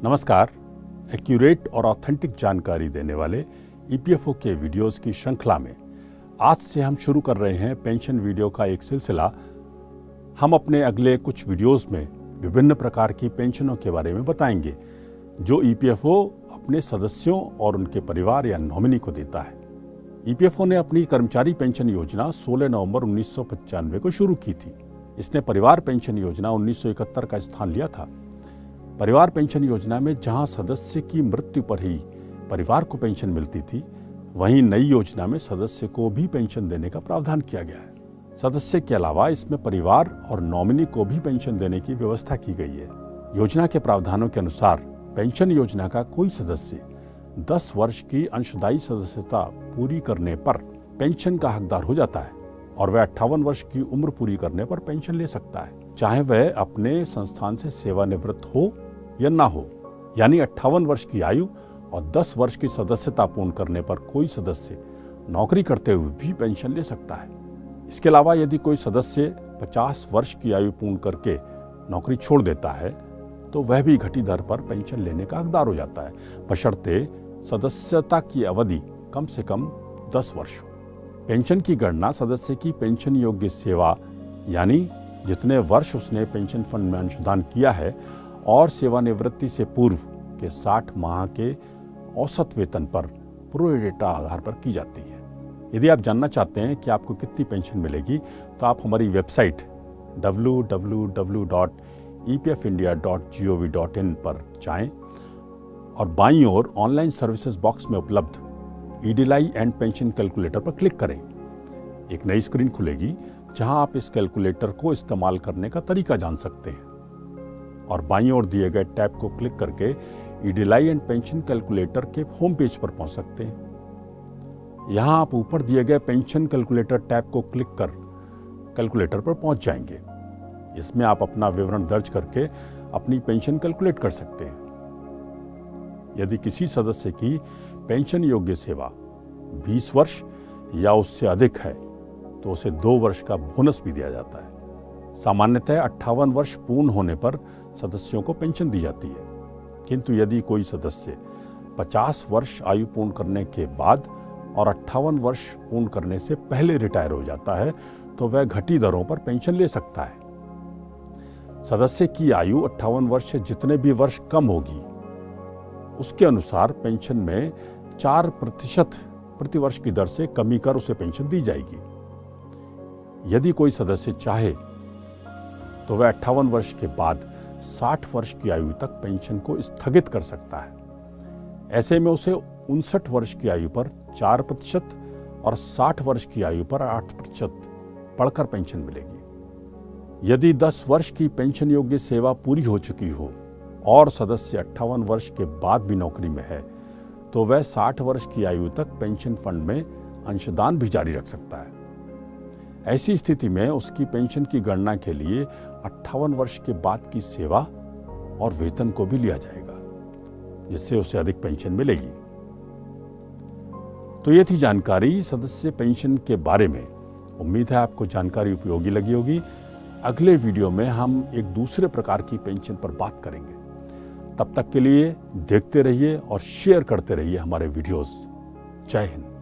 नमस्कार। एक्यूरेट और ऑथेंटिक जानकारी देने वाले ईपीएफओ के वीडियोस की श्रृंखला में आज से हम शुरू कर रहे हैं पेंशन वीडियो का एक सिलसिला। हम अपने अगले कुछ वीडियोस में विभिन्न प्रकार की पेंशनों के बारे में बताएंगे जो ईपीएफओ अपने सदस्यों और उनके परिवार या नॉमिनी को देता है। ईपीएफओ ने अपनी कर्मचारी पेंशन योजना 16 नवंबर 1995 को शुरू की थी। इसने परिवार पेंशन योजना 1971 का स्थान लिया था। परिवार पेंशन योजना में जहां सदस्य की मृत्यु पर ही परिवार को पेंशन मिलती थी, वहीं नई योजना में सदस्य को भी पेंशन देने का प्रावधान किया गया है। सदस्य के अलावा इसमें परिवार और नॉमिनी को भी पेंशन देने की व्यवस्था की गई है। योजना के प्रावधानों के अनुसार पेंशन योजना का कोई सदस्य 10 वर्ष की अंशदायी सदस्यता पूरी करने पर पेंशन का हकदार हो जाता है और वह 58 वर्ष की उम्र पूरी करने पर पेंशन ले सकता है, चाहे वह अपने संस्थान से सेवानिवृत्त हो या ना हो। यानी 58 वर्ष की आयु और 10 वर्ष की सदस्यता पूर्ण करने पर कोई सदस्य नौकरी करते हुए भी पेंशन ले सकता है। इसके अलावा यदि कोई सदस्य 50 वर्ष की आयु पूर्ण करके नौकरी छोड़ देता है तो वह भी घटी दर पर पेंशन लेने का हकदार हो जाता है, बशर्ते सदस्यता की अवधि कम से कम 10 वर्ष हो। पेंशन की गणना सदस्य की पेंशन योग्य सेवा यानी जितने वर्ष उसने पेंशन फंड में अंशदान किया है और सेवानिवृत्ति से पूर्व के 60 माह के औसत वेतन पर प्रो रेटा आधार पर की जाती है। यदि आप जानना चाहते हैं कि आपको कितनी पेंशन मिलेगी तो आप हमारी वेबसाइट www.epfindia.gov.in पर जाएं और बाईं ओर ऑनलाइन सर्विसेज बॉक्स में उपलब्ध ईडीएलआई एंड पेंशन कैलकुलेटर पर क्लिक करें। एक नई स्क्रीन खुलेगी जहां आप इस कैलकुलेटर को इस्तेमाल करने का तरीका जान सकते हैं और बाईं ओर दिए गए टैब को क्लिक करके ईडीएलआई एंड पेंशन कैलकुलेटर के होम पेज पर पहुंच सकते हैं। यहां आप ऊपर दिए गए पेंशन कैलकुलेटर टैब को क्लिक कर कैलकुलेटर पर पहुंच जाएंगे। इसमें आप अपना विवरण दर्ज करके अपनी पेंशन कैलकुलेट कर सकते हैं। यदि किसी सदस्य की पेंशन योग्य सेवा 20 वर्ष या उससे अधिक है तो उसे 2 वर्ष का बोनस भी दिया जाता है। सामान्यतः 58 वर्ष पूर्ण होने पर सदस्यों को पेंशन दी जाती है, किंतु यदि कोई सदस्य 50 वर्ष आयु पूर्ण करने के बाद और 58 वर्ष पूर्ण करने से पहले रिटायर हो जाता है तो वह घटी दरों पर पेंशन ले सकता है। सदस्य की आयु 58 वर्ष से जितने भी वर्ष कम होगी उसके अनुसार पेंशन में 4% प्रति वर्ष की दर से कमी कर उसे पेंशन दी जाएगी। यदि कोई सदस्य चाहे तो वह 58 वर्ष के बाद 60 वर्ष की आयु तक पेंशन को स्थगित कर सकता है। ऐसे में उसे 59 वर्ष की आयु पर 4% और 60 वर्ष की आयु पर 8% बढ़कर पेंशन मिलेगी। यदि 10 वर्ष की पेंशन योग्य सेवा पूरी हो चुकी हो और सदस्य 58 वर्ष के बाद भी नौकरी में है तो वह 60 वर्ष की आयु तक पेंशन फंड में अंशदान भी जारी रख सकता है। ऐसी स्थिति में उसकी पेंशन की गणना के लिए 58 वर्ष के बाद की सेवा और वेतन को भी लिया जाएगा, जिससे उसे अधिक पेंशन मिलेगी। तो ये थी जानकारी सदस्य पेंशन के बारे में। उम्मीद है आपको जानकारी उपयोगी लगी होगी। अगले वीडियो में हम एक दूसरे प्रकार की पेंशन पर बात करेंगे। तब तक के लिए देखते रहिए और शेयर करते रहिए हमारे वीडियोस। जय हिंद।